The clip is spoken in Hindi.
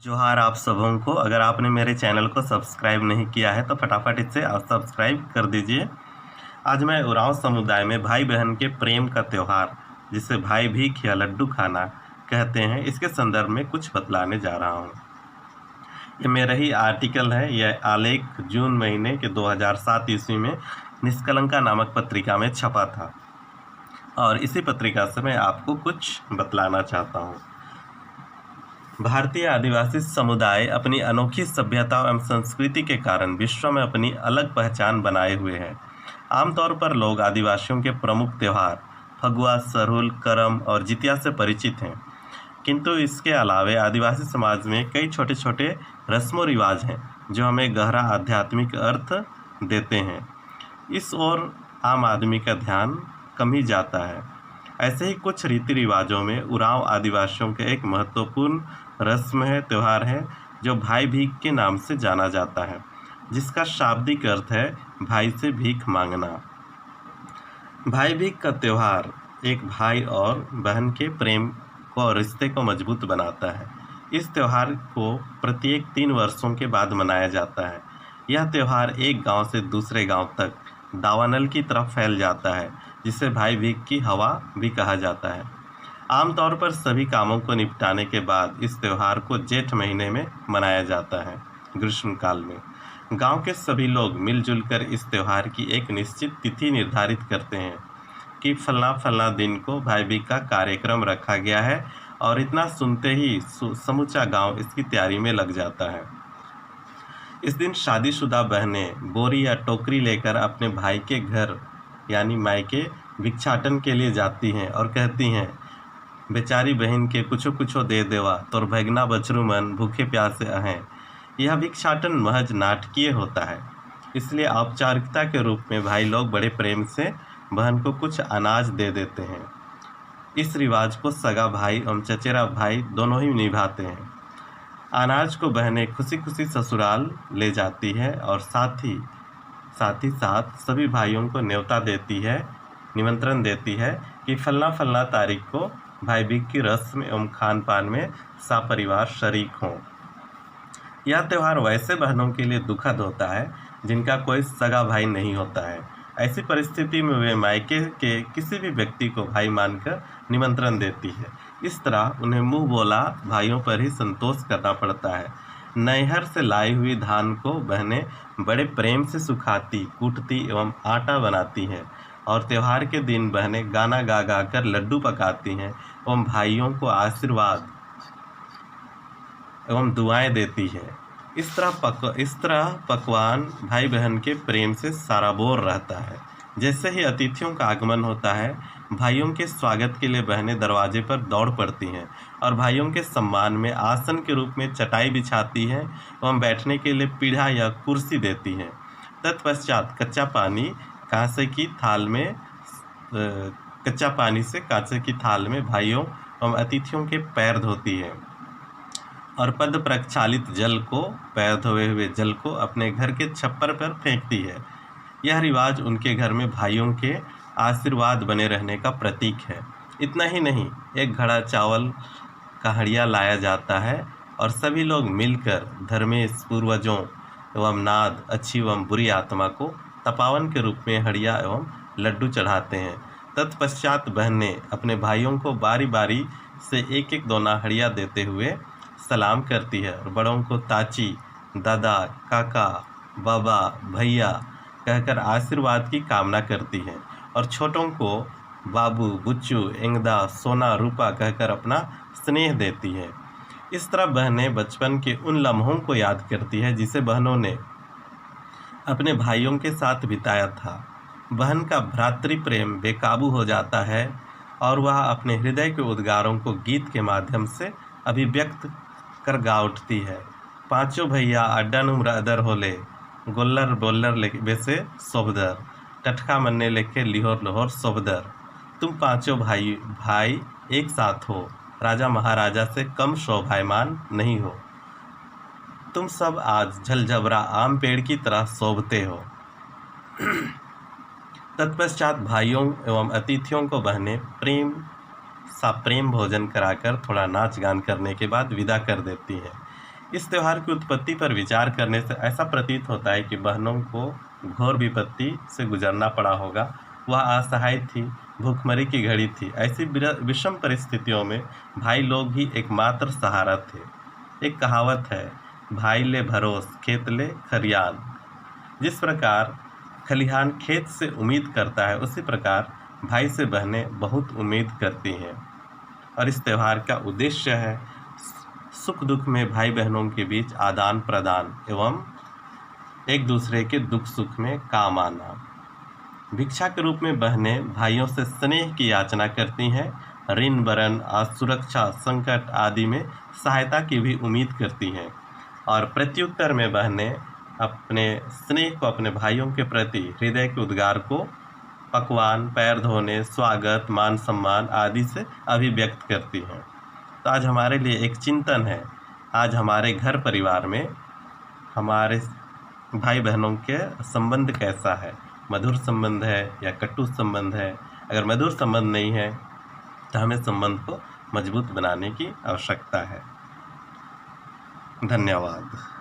जोहार आप सबों को। अगर आपने मेरे चैनल को सब्सक्राइब नहीं किया है तो फटाफट इसे आप सब्सक्राइब कर दीजिए। आज मैं उरांव समुदाय में भाई बहन के प्रेम का त्यौहार, जिसे भाई भीख या लड्डू खाना कहते हैं, इसके संदर्भ में कुछ बतलाने जा रहा हूँ। ये मेरा ही आर्टिकल है। यह आलेख जून महीने के 2007 ईस्वी में निष्कलंका नामक पत्रिका में छपा था और इसी पत्रिका से मैं आपको कुछ बतलाना चाहता हूँ। भारतीय आदिवासी समुदाय अपनी अनोखी सभ्यता एवं संस्कृति के कारण विश्व में अपनी अलग पहचान बनाए हुए हैं। आमतौर पर लोग आदिवासियों के प्रमुख त्यौहार फगुआ, सरहुल, करम और जितिया से परिचित हैं, किंतु इसके अलावे आदिवासी समाज में कई छोटे छोटे रस्मों रिवाज हैं जो हमें गहरा आध्यात्मिक अर्थ देते हैं। इस ओर आम आदमी का ध्यान कम ही जाता है। ऐसे ही कुछ रीति रिवाजों में उरांव आदिवासियों के एक महत्वपूर्ण रस्म है, त्यौहार है, जो भाई भीख के नाम से जाना जाता है, जिसका शाब्दिक अर्थ है भाई से भीख मांगना। भाई भीख का त्यौहार एक भाई और बहन के प्रेम को और रिश्ते को मजबूत बनाता है। इस त्यौहार को प्रत्येक 3 वर्षों के बाद मनाया जाता है। यह त्यौहार एक गांव से दूसरे गांव तक दावानल की तरफ फैल जाता है, जिसे भाई भीख की हवा भी कहा जाता है। आमतौर पर सभी कामों को निपटाने के बाद इस त्यौहार को जेठ महीने में मनाया जाता है। ग्रीष्म काल में गांव के सभी लोग मिलजुल कर इस त्यौहार की एक निश्चित तिथि निर्धारित करते हैं कि फलना फलना दिन को भाई भीख का कार्यक्रम रखा गया है, और इतना सुनते ही समूचा गांव इसकी तैयारी में लग जाता है। इस दिन शादीशुदा बहनें बोरी या टोकरी लेकर अपने भाई के घर यानी मायके भिक्षाटन के लिए जाती हैं और कहती हैं, बेचारी बहन के कुछो कुछो दे देवा, तोर भगना बछरू मन भूखे प्यासे अहें। यह भिक्षाटन महज नाटकीय होता है, इसलिए औपचारिकता के रूप में भाई लोग बड़े प्रेम से बहन को कुछ अनाज दे देते हैं। इस रिवाज को सगा भाई एवं चचेरा भाई दोनों ही निभाते हैं। अनाज को बहनें खुशी खुशी ससुराल ले जाती है और साथ ही साथ सभी भाइयों को न्योता देती है, निमंत्रण देती है कि फलना फलना तारीख को भाई भीख की रस्म एवं खान पान में सपरिवार शरीक हों। यह त्यौहार वैसे बहनों के लिए दुखद होता है जिनका कोई सगा भाई नहीं होता है। ऐसी परिस्थिति में वे मायके के किसी भी व्यक्ति को भाई मानकर निमंत्रण देती है। इस तरह उन्हें मुंह बोला भाइयों पर ही संतोष करना पड़ता है। नैहर से लाई हुई धान को बहनें बड़े प्रेम से सुखाती, कूटती एवं आटा बनाती हैं, और त्यौहार के दिन बहनें गाना गा गा कर लड्डू पकाती हैं एवं भाइयों को आशीर्वाद एवं दुआएं देती हैं। इस तरह पकवान भाई बहन के प्रेम से सराबोर रहता है। जैसे ही अतिथियों का आगमन होता है, भाइयों के स्वागत के लिए बहनें दरवाजे पर दौड़ पड़ती हैं और भाइयों के सम्मान में आसन के रूप में चटाई बिछाती हैं एवं बैठने के लिए पीढ़ा या कुर्सी देती हैं। तत्पश्चात कच्चा पानी से कांसे की थाल में भाइयों एवं अतिथियों के पैर धोती है और पद प्रक्षालित जल को, पैर धोए हुए जल को अपने घर के छप्पर पर फेंकती है। यह रिवाज उनके घर में भाइयों के आशीर्वाद बने रहने का प्रतीक है। इतना ही नहीं, एक घड़ा चावल का हड़िया लाया जाता है और सभी लोग मिलकर धर्मेश, पूर्वजों एवं नाद, अच्छी एवं बुरी आत्मा को तपावन के रूप में हड़िया एवं लड्डू चढ़ाते हैं। तत्पश्चात बहनें अपने भाइयों को बारी बारी से एक एक दोना हड़िया देते हुए सलाम करती है और बड़ों को ताची, दादा, काका, बाबा, भैया कहकर आशीर्वाद की कामना करती है और छोटों को बाबू, बुच्चू, एंगदा, सोना, रूपा कहकर अपना स्नेह देती है। इस तरह बहनें बचपन के उन लम्हों को याद करती है जिसे बहनों ने अपने भाइयों के साथ बिताया था। बहन का भ्रातृ प्रेम बेकाबू हो जाता है और वह अपने हृदय के उद्गारों को गीत के माध्यम से अभिव्यक्त कर गा उठती है। पांचों भैया अड्डा नुम्र अदर होले, गोल्लर बोल्लर वैसे सोबदर, टटका मन्ने लेके लिहोर लोहोर सोबदर। तुम पांचों भाई एक साथ हो, राजा महाराजा से कम शोभायमान नहीं हो। तुम सब आज झलझबरा आम पेड़ की तरह शोभते हो। तत्पश्चात भाइयों एवं अतिथियों को बहनें प्रेम भोजन कराकर थोड़ा नाच गान करने के बाद विदा कर देती हैं। इस त्यौहार की उत्पत्ति पर विचार करने से ऐसा प्रतीत होता है कि बहनों को घोर विपत्ति से गुजरना पड़ा होगा। वह असहाय थी, भूखमरी की घड़ी थी। ऐसी विषम परिस्थितियों में भाई लोग ही एकमात्र सहारा थे। एक कहावत है, भाई ले भरोस खेत ले खरियान। जिस प्रकार खलिहान खेत से उम्मीद करता है, उसी प्रकार भाई से बहनें बहुत उम्मीद करती हैं। और इस त्यौहार का उद्देश्य है सुख दुख में भाई बहनों के बीच आदान प्रदान एवं एक दूसरे के दुख सुख में काम आना। भिक्षा के रूप में बहनें भाइयों से स्नेह की याचना करती हैं। ऋण वरण सुरक्षा संकट आदि में सहायता की भी उम्मीद करती हैं। और प्रत्युत्तर में बहनें अपने स्नेह को अपने भाइयों के प्रति हृदय के उद्गार को पकवान, पैर धोने, स्वागत, मान सम्मान आदि से अभिव्यक्त करती हैं। तो आज हमारे लिए एक चिंतन है, आज हमारे घर परिवार में हमारे भाई बहनों के संबंध कैसा है, मधुर संबंध है या कटु संबंध है। अगर मधुर संबंध नहीं है तो हमें संबंध को मजबूत बनाने की आवश्यकता है। धन्यवाद।